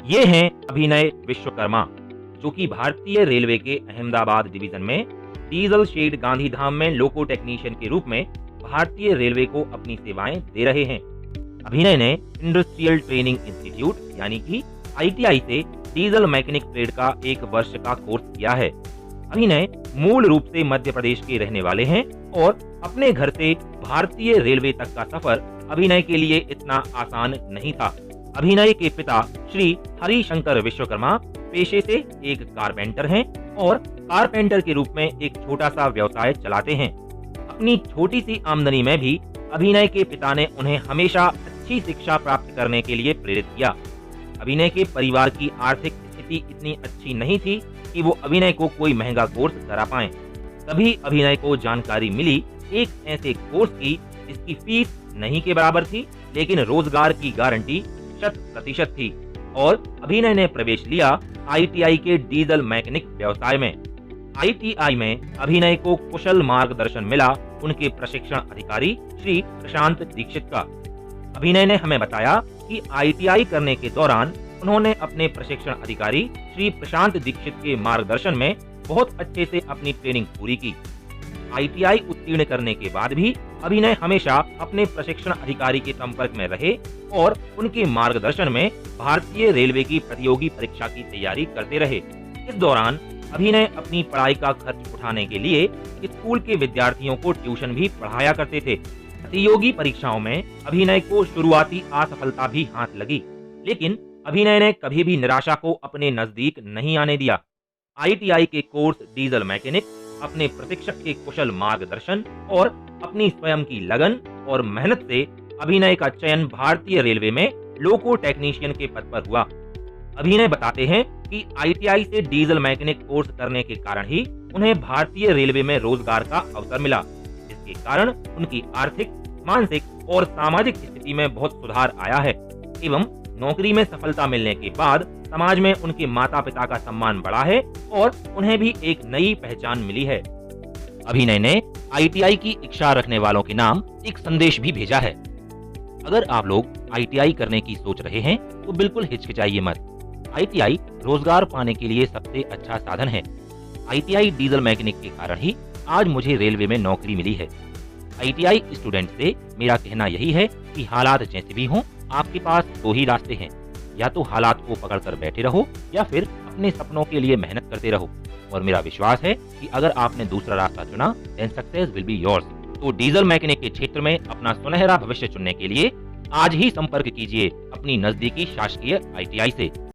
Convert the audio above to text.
ये हैं अभिनय विश्वकर्मा, जो कि भारतीय रेलवे के अहमदाबाद डिवीजन में डीजल शेड गांधीधाम में लोको टेक्नीशियन के रूप में भारतीय रेलवे को अपनी सेवाएं दे रहे हैं। अभिनय ने इंडस्ट्रियल ट्रेनिंग इंस्टीट्यूट यानी कि आईटीआई से डीजल मैकेनिक ट्रेड का 1 वर्ष का कोर्स किया है। अभिनय मूल रूप से मध्य प्रदेश के रहने वाले हैं और अपने घर से भारतीय रेलवे तक का सफर अभिनय के लिए इतना आसान नहीं था। अभिनय के पिता श्री हरिशंकर विश्वकर्मा पेशे से एक कारपेंटर हैं और कारपेंटर के रूप में एक छोटा सा व्यवसाय चलाते हैं। अपनी छोटी सी आमदनी में भी अभिनय के पिता ने उन्हें हमेशा अच्छी शिक्षा प्राप्त करने के लिए प्रेरित किया। अभिनय के परिवार की आर्थिक स्थिति इतनी अच्छी नहीं थी कि वो अभिनय को कोई महंगा कोर्स करा पाएं। तभी अभिनय को जानकारी मिली एक ऐसे कोर्स की जिसकी फीस नहीं के बराबर थी, लेकिन रोजगार की गारंटी 100% थी और अभिनय ने प्रवेश लिया आईटीआई के डीजल मैकेनिक व्यवसाय में। आईटीआई में अभिनय को कुशल मार्गदर्शन मिला उनके प्रशिक्षण अधिकारी श्री प्रशांत दीक्षित का। अभिनय ने हमें बताया कि आईटीआई करने के दौरान उन्होंने अपने प्रशिक्षण अधिकारी श्री प्रशांत दीक्षित के मार्गदर्शन में बहुत अच्छे से अपनी ट्रेनिंग पूरी की। आईटीआई उत्तीर्ण करने के बाद भी अभिनय हमेशा अपने प्रशिक्षण अधिकारी के संपर्क में रहे और उनके मार्गदर्शन में भारतीय रेलवे की प्रतियोगी परीक्षा की तैयारी करते रहे। इस दौरान अभिनय अपनी पढ़ाई का खर्च उठाने के लिए स्कूल के विद्यार्थियों को ट्यूशन भी पढ़ाया करते थे। प्रतियोगी परीक्षाओं में अभिनय को शुरुआती असफलता भी हाथ लगी, लेकिन अभिनय ने कभी भी निराशा को अपने नजदीक नहीं आने दिया। आईटीआई के कोर्स डीजल मैकेनिक, अपने प्रशिक्षक के कुशल मार्गदर्शन और अपनी स्वयं की लगन और मेहनत से अभिनय का चयन भारतीय रेलवे में लोको टेक्नीशियन के पद पर हुआ। अभिनय बताते हैं कि आईटीआई से डीजल मैकेनिक कोर्स करने के कारण ही उन्हें भारतीय रेलवे में रोजगार का अवसर मिला, जिसके कारण उनकी आर्थिक, मानसिक और सामाजिक स्थिति में बहुत सुधार आया है एवं नौकरी में सफलता मिलने के बाद समाज में उनके माता पिता का सम्मान बढ़ा है और उन्हें भी एक नई पहचान मिली है। अभिनय ने आईटीआई की इच्छा रखने वालों के नाम एक संदेश भी भेजा है। अगर आप लोग आईटीआई करने की सोच रहे हैं तो बिल्कुल हिचकिचाइए मत। आईटीआई रोजगार पाने के लिए सबसे अच्छा साधन है। आईटीआई डीजल मैकेनिक के कारण ही आज मुझे रेलवे में नौकरी मिली है। आईटीआई स्टूडेंट से मेरा कहना यही है कि हालात जैसे भी हों, आपके पास 2 ही रास्ते हैं, या तो हालात को पकड़कर बैठे रहो या फिर अपने सपनों के लिए मेहनत करते रहो। और मेरा विश्वास है कि अगर आपने दूसरा रास्ता चुना, then success will be yours. तो डीजल मैकेनिक के क्षेत्र में अपना सुनहरा भविष्य चुनने के लिए आज ही संपर्क कीजिए अपनी नजदीकी शासकीय आईटीआई से।